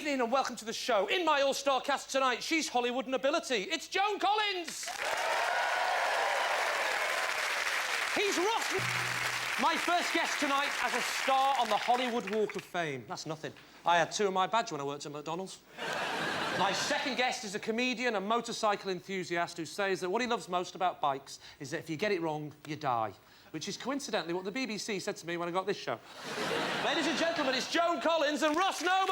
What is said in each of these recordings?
evening and welcome to the show. In my all-star cast tonight, she's Hollywood nobility. It's Joan Collins. He's Ross. My first guest tonight as a star on the Hollywood Walk of Fame. That's nothing. I had 2 of my badge when I worked at McDonald's. My second guest is a comedian and motorcycle enthusiast who says that what he loves most about bikes is that if you get it wrong, you die. Which is coincidentally what the BBC said to me when I got this show. Ladies and gentlemen, it's Joan Collins and Ross Noble!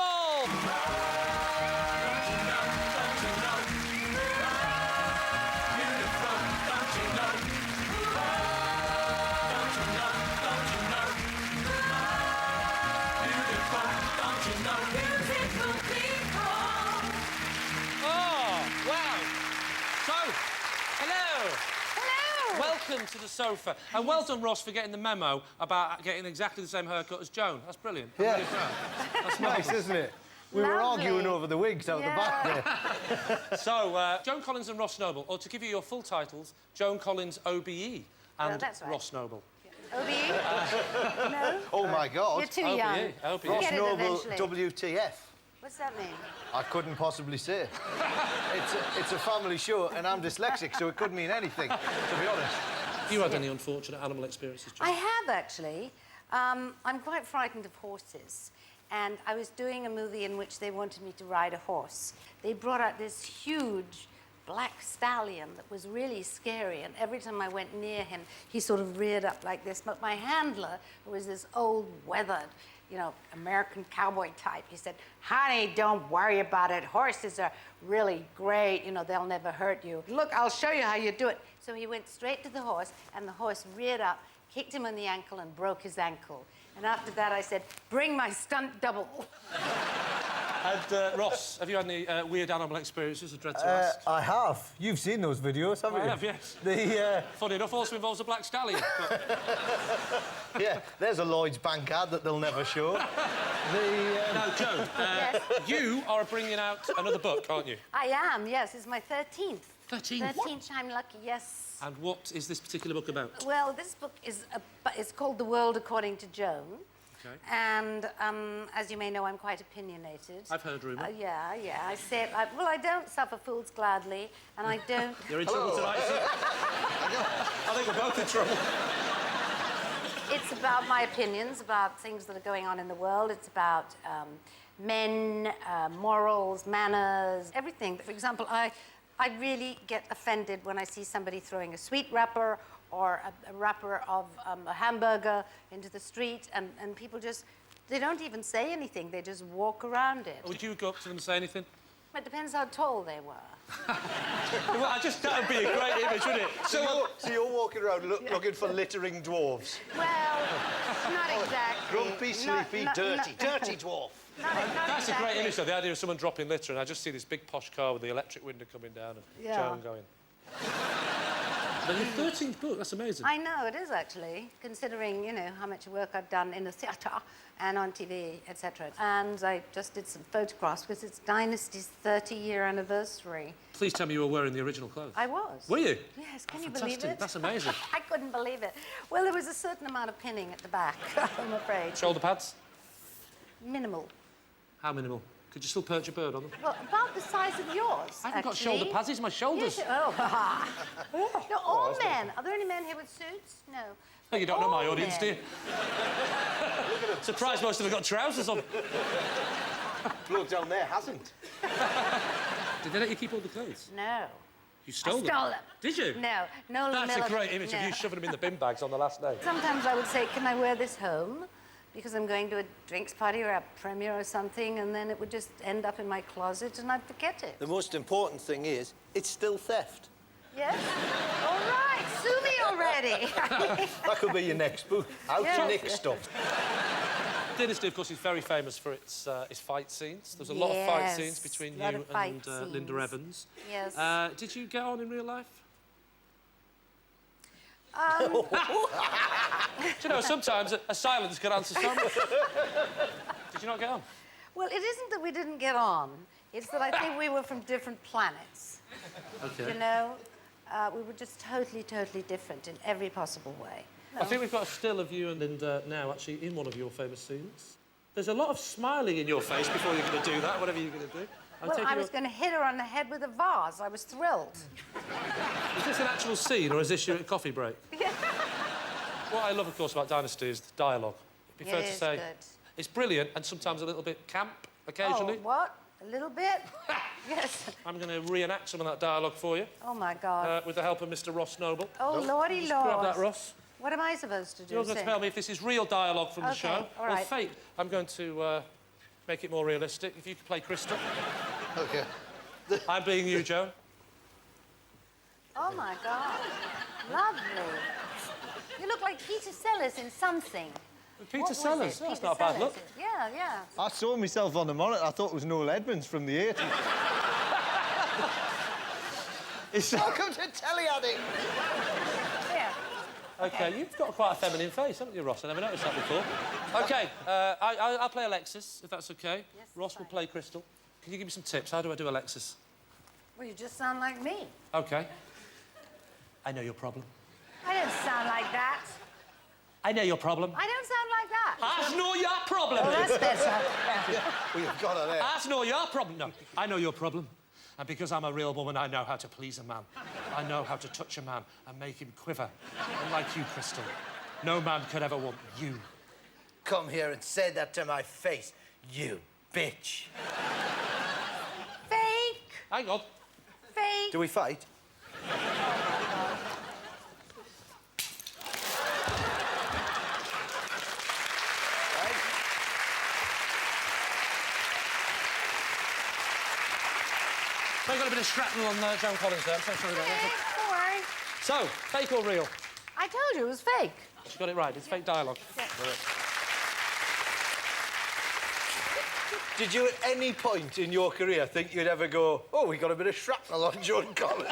Welcome to the sofa. And well done, Ross, for getting the memo about getting exactly the same haircut as Joan. That's brilliant. I'm really proud. That's nice, isn't it? We were arguing over the wigs out the back there. So, Joan Collins and Ross Noble, or to give you your full titles, Joan Collins OBE and that's right. Ross Noble. OBE? No? Oh, my God. You're too young. OBE. Ross Noble WTF. What's that mean? I couldn't possibly say. It's a family show, and I'm dyslexic, so it could mean anything, to be honest. Have you had any unfortunate animal experiences, Joan? I have, actually. I'm quite frightened of horses. And I was doing a movie in which they wanted me to ride a horse. They brought out this huge black stallion that was really scary, and every time I went near him, he sort of reared up like this. But my handler, who was this old, weathered, you know, American cowboy type, he said, "Honey, don't worry about it. Horses are really great. You know, they'll never hurt you. Look, I'll show you how you do it." So he went straight to the horse, and the horse reared up, kicked him on the ankle, and broke his ankle. And after that, I said, "Bring my stunt double." And, Ross, have you had any weird animal experiences, I dread to ask? I have. You've seen those videos, haven't you? I have, yes. Funny enough, also involves a black stallion. But... Yeah, there's a Lloyd's Bank ad that they'll never show. Now, Joan, Yes. you are bringing out another book, aren't you? I am, yes. It's my 13th. 13th? 13th time lucky, yes. And what is this particular book about? Well, this book is it's called The World According to Joan. Okay. And as you may know, I'm quite opinionated. I've heard rumour. Yeah. I say it like, well, I don't suffer fools gladly, and I don't... You're in trouble tonight, is it? I think we're both in trouble. It's about my opinions about things that are going on in the world. It's about men, morals, manners, everything. For example, I really get offended when I see somebody throwing a sweet wrapper or a wrapper of a hamburger into the street, and people just, they don't even say anything, they just walk around it. Would you go up to them and say anything? It depends how tall they were. Well, that would be a great image, wouldn't it? So you're walking around looking for littering dwarves? Well, not exactly. Grumpy, sleepy, dirty dwarf. That's a great image, though, the idea of someone dropping litter, and I just see this big posh car with the electric window coming down and Joan going. But your 13th book, that's amazing. I know, it is actually, considering, you know, how much work I've done in the theatre and on TV, etc. And I just did some photographs because it's Dynasty's 30-year anniversary. Please tell me you were wearing the original clothes. I was. Were you? Yes, can you believe it? That's amazing. I couldn't believe it. Well, there was a certain amount of pinning at the back, I'm afraid. Shoulder pads? Minimal. How minimal? Could you still perch a bird on them? Well, about the size of yours, I haven't got shoulder pads, these are my shoulders. Yes, no, all men. Are there any men here with suits? No. Oh, you don't know my audience, men. do you? Surprised most of them got trousers on. Bloke down there hasn't. Did they let you keep all the clothes? No. You stole them? I stole them. Did you? No. That's a great image of you shoving them in the bin bags on the last day. Sometimes I would say, can I wear this home? Because I'm going to a drinks party or a premiere or something, and then it would just end up in my closet and I'd forget it. The most important thing is, it's still theft. Yes? All right, sue me already. That could be your next book. How to nick stuff. Dynasty, of course, is very famous for its fight scenes. There's a lot of fight scenes between you and Linda Evans. Yes. Did you get on in real life? Do you know, sometimes a silence can answer so much. Did you not get on? Well, it isn't that we didn't get on. It's that I think we were from different planets. OK. You know? We were just totally, totally different in every possible way. I think we've got a still of you and Linda now, actually, in one of your famous scenes. There's a lot of smiling in your face before you're going to do that, whatever you're going to do. Well, I was going to hit her on the head with a vase. I was thrilled. Is this an actual scene, or is this your coffee break? Yeah. What I love, of course, about Dynasty is the dialogue. It'd be fair to say good. it's brilliant and sometimes a little bit camp occasionally. Oh, what? A little bit? Yes. I'm going to reenact some of that dialogue for you. Oh, my God. With the help of Mr. Ross Noble. Oh, lordy Just lord. grab that, Ross. What am I supposed to do? You're going to tell me if this is real dialogue from the show. All right. Or fake. I'm going to make it more realistic. If you could play Crystal. OK. I'm being you, Joan. Oh, my God. Lovely. You look like Peter Sellers in something. Peter What was Sellers. it? That's Peter not a bad Sellers. look. Yeah, yeah. I saw myself on the monitor. I thought it was Noel Edmonds from the 80s. Welcome to Telly Addict. Yeah. OK, you've got quite a feminine face, haven't you, Ross? I never noticed that before. OK, I'll play Alexis, if that's OK. Yes, Ross will play Crystal. Can you give me some tips? How do I do Alexis? Well, you just sound like me. OK. I know your problem. I don't sound like that. I know your problem. I don't sound like that. That's not your problem. Oh, that's better. We've got her there. That's not your problem. No, I know your problem. And because I'm a real woman, I know how to please a man. I know how to touch a man and make him quiver. Unlike you, Crystal, no man could ever want you. Come here and say that to my face, you bitch. Fake. Hang on. Fake. Do we fight? So you got a bit of shrapnel on Joan Collins there. I'm so sorry about Okay, that. don't worry. So, fake or real? I told you it was fake. She got it right. It's fake dialogue. Did you at any point in your career think you'd ever go, oh, we got a bit of shrapnel on Joan Collins?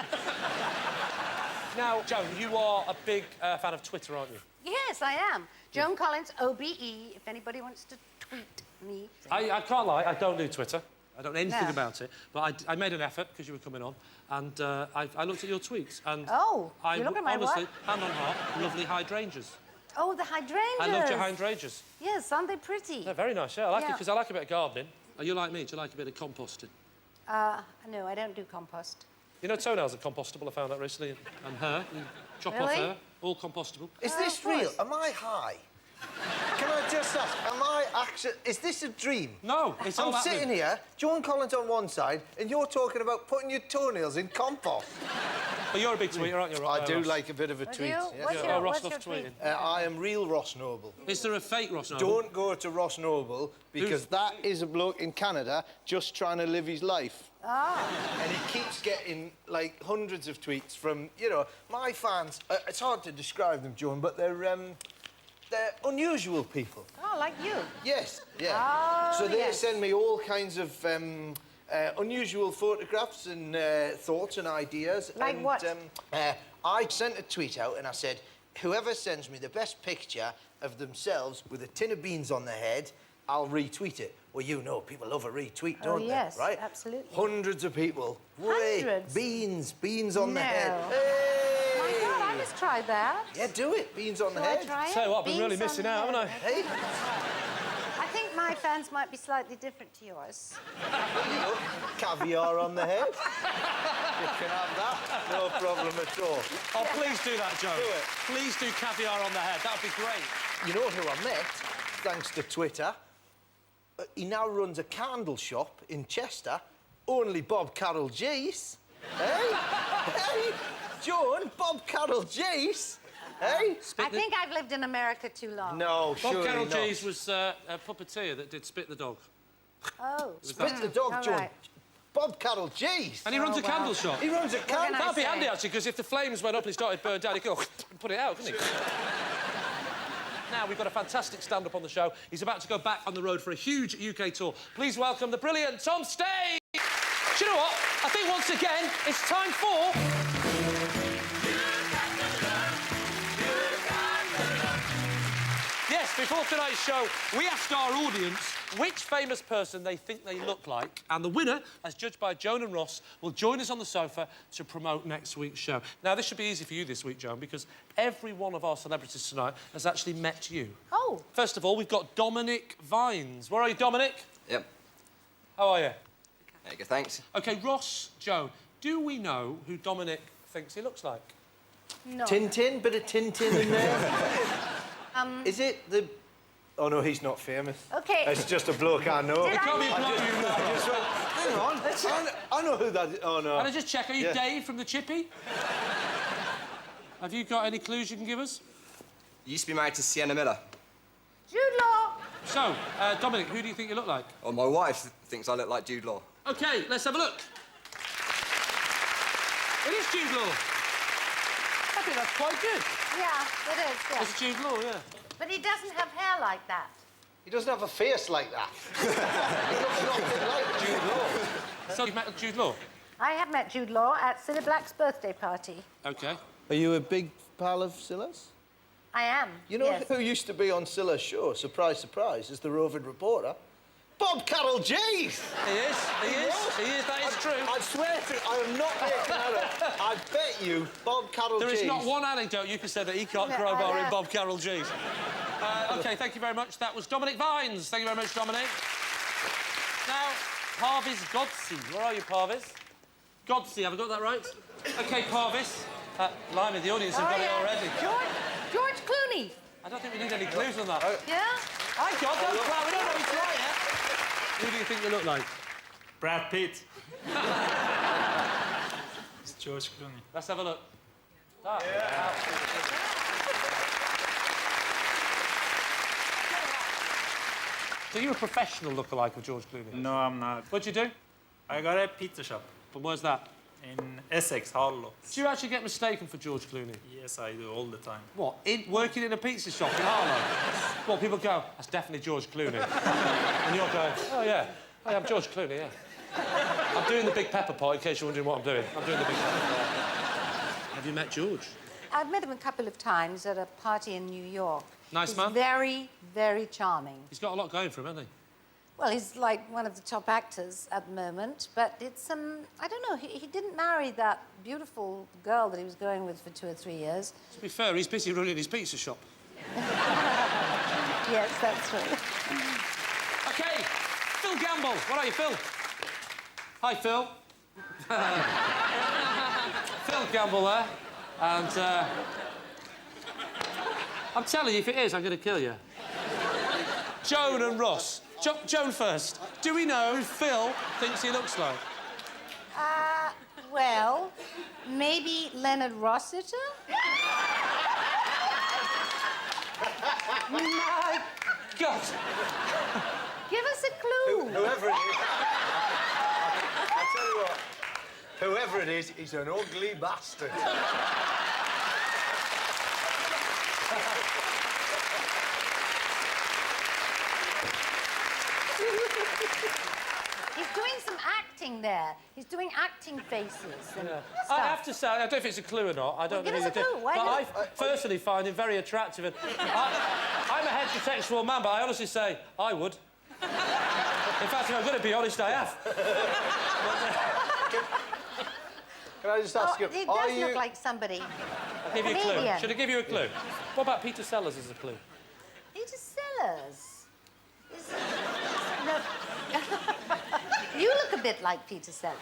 Now, Joan, you are a big fan of Twitter, aren't you? Yes, I am. Joan Collins, OBE, if anybody wants to tweet me. I can't lie, I don't do Twitter. I don't know anything No. about it. But I made an effort because you were coming on, and I looked at your tweets, and Oh, I you look at my honestly, what? hand on heart, lovely hydrangeas. Oh, the hydrangeas. I loved your hydrangeas. Yes, aren't they pretty? They're very nice, yeah. I like it Yeah. because I like a bit of gardening. Are you like me? Do you like a bit of composting? No, I don't do compost. You know, toenails are compostable. I found that recently, and hair. You chop off Really? hair, all compostable. Is Oh, this of course. real? Am I high? Can I just ask, am I actually... Is this a dream? No, it's all I'm about sitting me. here, Joan Collins on one side, and you're talking about putting your toenails in compost. But you're a big tweeter, aren't you? I do Ross? like a bit of a Would tweet. you? yes. What's Yeah. your, Oh, Ross what's your loves tweet? tweeting. I am real Ross Noble. Is there a fake Ross Noble? Don't go to Ross Noble, because that is a bloke in Canada just trying to live his life. Ah. And he keeps getting, like, hundreds of tweets from, you know, my fans. It's hard to describe them, Joan, but they're unusual people. Oh, like you. Yes, yeah. Oh, so they yes. send me all kinds of unusual photographs and thoughts and ideas. Like and, what? I sent a tweet out and I said, whoever sends me the best picture of themselves with a tin of beans on their head, I'll retweet it. Well, you know, people love a retweet, don't yes, they? Right? absolutely. Hundreds of people. Wait, Hundreds? beans on the head. No. Hey! My God, I must try that. Yeah, do it. Beans on Shall the I head. try it? Tell you what, I've been really Beans on missing the out, haven't head. Hey, I think my fans might be slightly different to yours. you know, caviar on the head. You can have that. No problem at all. Oh, please do that, Joe. Do it. Please do caviar on the head. That would be great. You know who I met, thanks to Twitter? He now runs a candle shop in Chester. Only Bob Carroll Jace. Hey? Hey? Joan, Bob Carroll Jace. Hey? I think I've lived in America too long. No, Bob surely Carroll not. Jays was a puppeteer that did Spit the Dog. Oh. Spit the dog, All Joan. right. Bob Carroll Jace. And he runs a well. candle shop. He runs a can candle... I That'd be say? handy, actually, because if the flames went up and it started burning down, he could put it out, couldn't he? Now, we've got a fantastic stand-up on the show. He's about to go back on the road for a huge UK tour. Please welcome the brilliant Tom Stay. Do you know what? I think once again, it's time for... Yes, Before tonight's show, we asked our audience which famous person they think they look like, and the winner, as judged by Joan and Ross, will join us on the sofa to promote next week's show. Now, this should be easy for you this week, Joan, because every one of our celebrities tonight has actually met you. Oh. First of all, we've got Dominic Vines. Where are you, Dominic? Yep. How are you? There you go, thanks. OK, Ross, Joan, do we know who Dominic thinks he looks like? No. Tintin, bit of Tintin in there. Is it the... Oh, no, he's not famous. OK. It's just a bloke I know. Did I Can't be know- bloke you know. Hang on. I know who that is. Oh, no. Can I just check, are you Yeah. Dave from the Chippy? Have you got any clues you can give us? You used to be married to Sienna Miller. Jude Law. So, Dominic, who do you think you look like? Well, my wife thinks I look like Jude Law. OK, let's have a look. It is Jude Law. I think that's quite good. Yeah, it is, yeah. It's Jude Law, yeah. But he doesn't have hair like that. He doesn't have a face like that. He looks nothing like Jude Law. So you've met Jude Law? I have met Jude Law at Cilla Black's birthday party. OK. Are you a big pal of Scylla's? I am. You know yes. who used to be on Scylla's show, surprise, surprise, as the roving reporter? Bob Carroll Jeez! He is, that is true. I swear to you, I am not making that up. I bet you Bob Carroll There Jeez... is not one anecdote you can say that he can't crowbar in Bob Carroll G's. OK, thank you very much. That was Dominic Vines. Thank you very much, Dominic. Now, Parvis Godsey. Where are you, Parvis? Godsey, have I got that right? OK, Parvis. Blimey, the audience have got it already. George Clooney. I don't think we need any clues on that. Yeah? Hi, John, don't cry. We don't know he's right yet. Who do you think you look like? Brad Pitt. It's George Clooney. Let's have a look. So you're a professional lookalike of George Clooney? No, I'm not. What'd you do? I got a pizza shop And where's that? in Essex, Harlow. Do you actually get mistaken for George Clooney? Yes, I do all the time. What, working in a pizza shop in Harlow? Well, people go, that's definitely George Clooney. And you're going, oh, yeah. Hey, I'm George Clooney, yeah. I'm doing the big pepper pot, in case you're wondering what I'm doing. I'm doing the big pepper pot. Have you met George? I've met him a couple of times at a party in New York. Nice He's man? very, very charming. He's got a lot going for him, hasn't he? Well, he's like one of the top actors at the moment, but it's, I don't know, he didn't marry that beautiful girl that he was going with for 2 or 3 years. To be fair, he's busy running his pizza shop. Yes, that's right. OK, Phil Gamble. Where are you, Phil? Hi, Phil. Phil Gamble there. And, I'm telling you, if it is, I'm going to kill you. Joan and Ross. Joan first. Do we know who Phil thinks he looks like? Well, maybe Leonard Rossiter? My God. Give us a clue. Whoever it is... I tell you what, whoever it is, he's an ugly bastard. He's doing some acting there. He's doing acting faces and Yeah. stuff. I have to say, I don't know if it's a clue or not. I don't Well, know give who us a you clue. Why But not? I personally find him very attractive. And I'm a heterosexual man, but I honestly say I would. In fact, if I'm going to be honest, I have. Can I just ask you, He are does you... look like somebody. I'll give you a clue. Comedian. Should I give you a clue? What about Peter Sellers as a clue? Peter Sellers. No. You look a bit like Peter Sellers.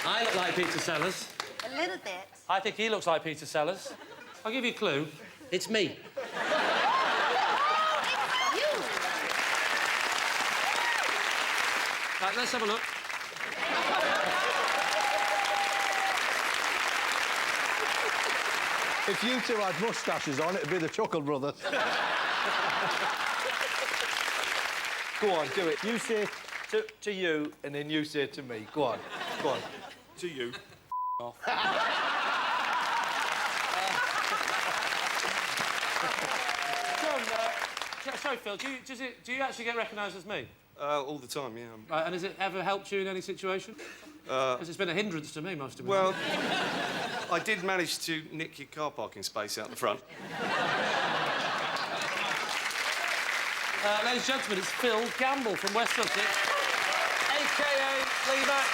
I look like Peter Sellers. A little bit. I think he looks like Peter Sellers. I'll give you a clue. It's me. You. Right, let's have a look. If you two had moustaches on, it'd be the Chuckle Brothers. Go on, do it. You say to you, and then you say to me. Go on. Go on. To you. Off. John, sorry, Phil, do you actually get recognised as me? All the time, yeah. Right, and has it ever helped you in any situation? Because it's been a hindrance to me most of it. Well, I did manage to nick your car parking space out the front. Ladies and gentlemen, it's Phil Gamble from West Sussex, a.k.a. Lee Mack.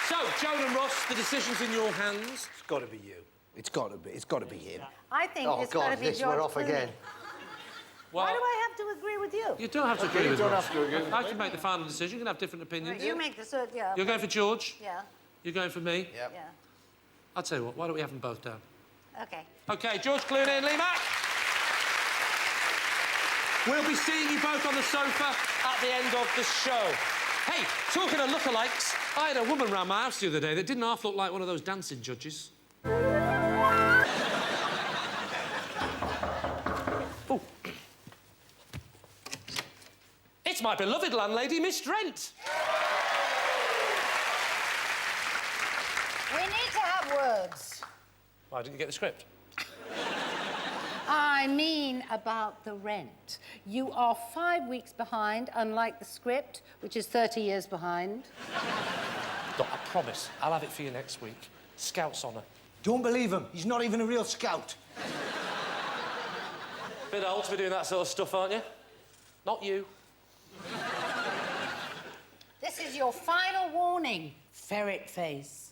So, Joan and Ross, the decision's in your hands. It's got to be you. It's got to be. It's got to be him. I think Oh, it's got God, to be this, George we're off Clooney. again. Well, Why do I have to agree with you? you don't have to agree with don't Ross. have to agree. I can make the final decision. You can have different opinions. You make the cert, yeah. You're going for George. Yeah, You're going for me. Yep. yeah. I'll tell you what, why don't we have them both down? Okay. OK, George Clooney and Lee Mack. We'll be seeing you both on the sofa at the end of the show. Hey, talking of lookalikes, I had a woman round my house the other day that didn't half look like one of those dancing judges. Oh. It's my beloved landlady, Miss Drent. We need to have words. Why didn't you get the script? I mean about the rent. You are 5 weeks behind, unlike the script, which is 30 years behind. Look, I promise, I'll have it for you next week. Scout's honour. Don't believe him. He's not even a real scout. Bit old to be doing that sort of stuff, aren't you? Not you. This is your final warning, ferret face.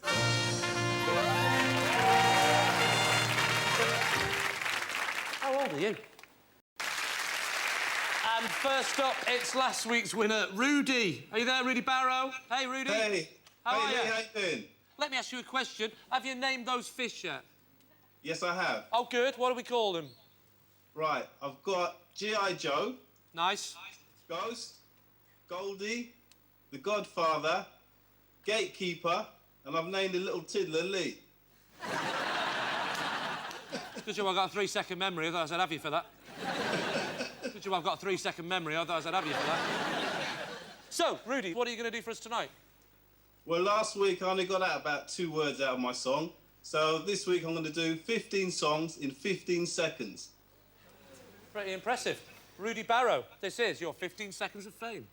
How old are you? And first up, it's last week's winner, Rudy. Are you there, Rudy Barrow? Hey, Rudy. Hey. How are Lee, you? how you doing? Let me ask you a question. Have you named those fish yet? Yes, I have. Oh, good. What do we call them? Right, I've got G.I. Joe, Nice. Ghost, Goldie, The Godfather, Gatekeeper, and I've named the little tiddler Lee. Good job I've got a 3-second memory, otherwise I'd have you for that. Good job I've got a 3-second memory, otherwise I'd have you for that. So, Rudy, what are you going to do for us tonight? Well, last week I only got out about 2 words out of my song, so this week I'm going to do 15 songs in 15 seconds. Pretty impressive. Rudy Barrow, this is your 15 seconds of fame.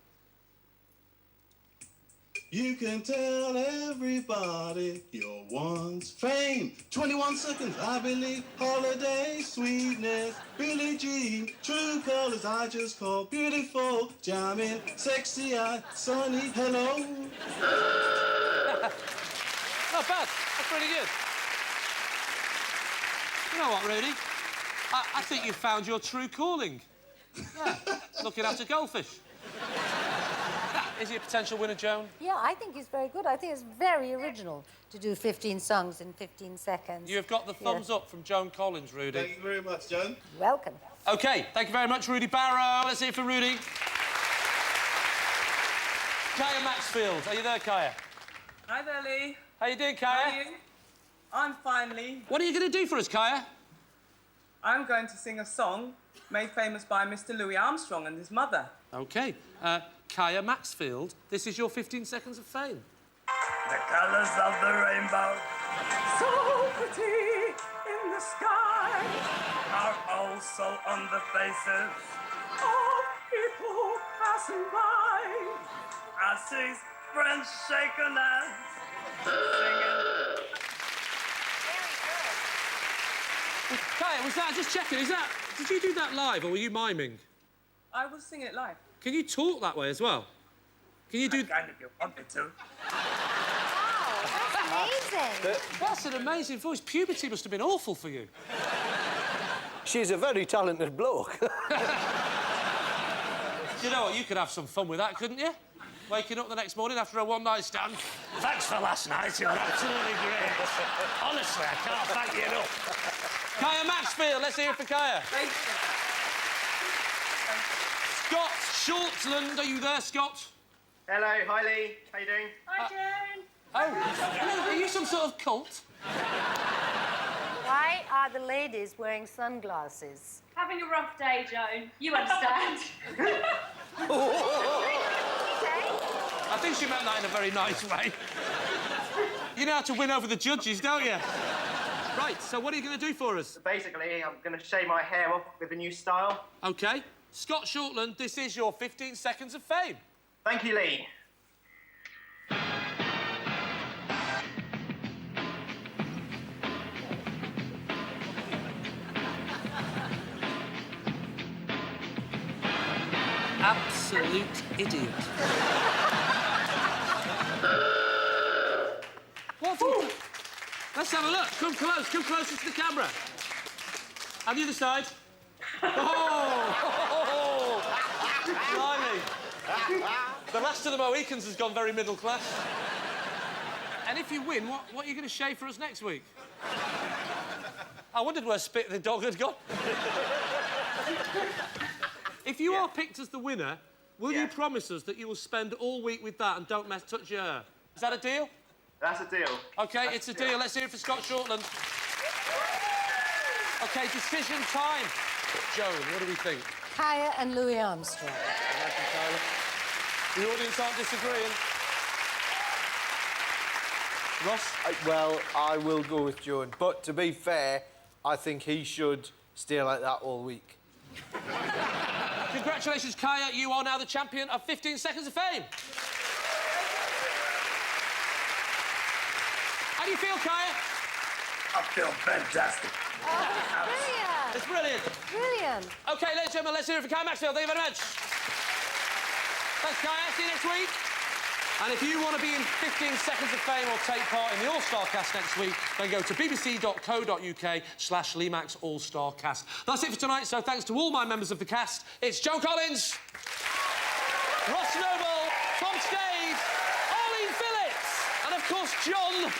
You can tell everybody you're once fame. 21 seconds, I believe. Holiday, sweetness, Billie Jean. True colours I just call beautiful. Jamming, sexy eye, sunny, hello. Not bad. That's pretty good. You know what, Rudy? I think you've found your true calling. Yeah, looking after goldfish. Is he a potential winner, Joan? Yeah, I think he's very good. I think it's very original to do 15 songs in 15 seconds. You have got the thumbs up from Joan Collins, Rudy. Thank you very much, Joan. Welcome. OK, thank you very much, Rudy Barrow. Let's hear it for Rudy. Kaya Maxfield. Are you there, Kaya? Hi there, Lee. How you doing, Kaya? How are you? I'm fine, Lee. What are you going to do for us, Kaya? I'm going to sing a song made famous by Mr. Louis Armstrong and his mother. OK. Kaya Maxfield, this is your 15 seconds of fame. The colours of the rainbow, so pretty in the sky, are also on the faces of people passing by. I see friends shaking hands, singing. Kaya, was that, just checking, did you do that live or were you miming? I will sing it live. Can you talk that way as well? Can you do... Kind of, you want me to. Amazing. That's an amazing voice. Puberty must have been awful for you. She's a very talented bloke. You know what? You could have some fun with that, couldn't you? Waking up the next morning after a one-night stand. Thanks for last night. You're absolutely great. Honestly, I can't thank you enough. Kaya Maxfield. Let's hear it for Kaya. Thank you. Scott Shortland. Are you there, Scott? Hello, hi Lee. How you doing? Hi, Joan. Oh, hello. Are you some sort of cult? Why are the ladies wearing sunglasses? Having a rough day, Joan. You understand. I think she meant that in a very nice way. You know how to win over the judges, don't you? Right, so what are you going to do for us? Basically, I'm going to shave my hair off with a new style. OK. Scott Shortland, this is your 15 seconds of fame. Thank you, Lee. absolute idiot. What have you done? Let's have a look. Come closer to the camera. And the other side. Oh! Blimey. The last of the Mohicans has gone very middle class. And if you win, what are you going to shave for us next week? I wondered where Spit the dog had gone. If you are picked as the winner, will you promise us that you will spend all week with that and don't touch your hair? Is that a deal? That's a deal. OK, it's a deal. Let's hear it for Scott Shortland. OK, decision time. Joan, what do we think? Kaya and Louis Armstrong. The audience aren't disagreeing. Ross? Well, I will go with Joan, but to be fair, I think he should stay like that all week. Congratulations, Kaya. You are now the champion of 15 Seconds of Fame. How do you feel, Kaya? I feel fantastic. Oh, It's brilliant. brilliant. OK, ladies and gentlemen, let's hear it for Kaya Maxwell. Thank you very much. Thanks, Kaya. See you next week. And if you want to be in 15 Seconds of Fame or take part in the All-Star Cast next week, then go to bbc.co.uk/Mack's All-Star Cast. That's it for tonight, so thanks to all my members of the cast. It's Joan Collins, Ross Noble, Tom Stade, Arlene Phillips, and, of course, John,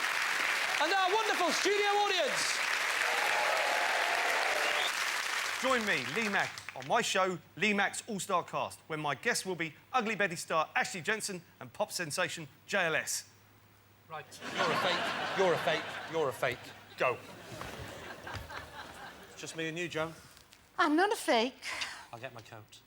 and our wonderful studio audience. Join me, Lee Mack, on my show, Lee Mack's All-Star Cast, when my guests will be Ugly Betty star Ashley Jensen and pop sensation JLS. Right, you're a fake, you're a fake, you're a fake. Go. It's just me and you, Joan. I'm not a fake. I'll get my coat.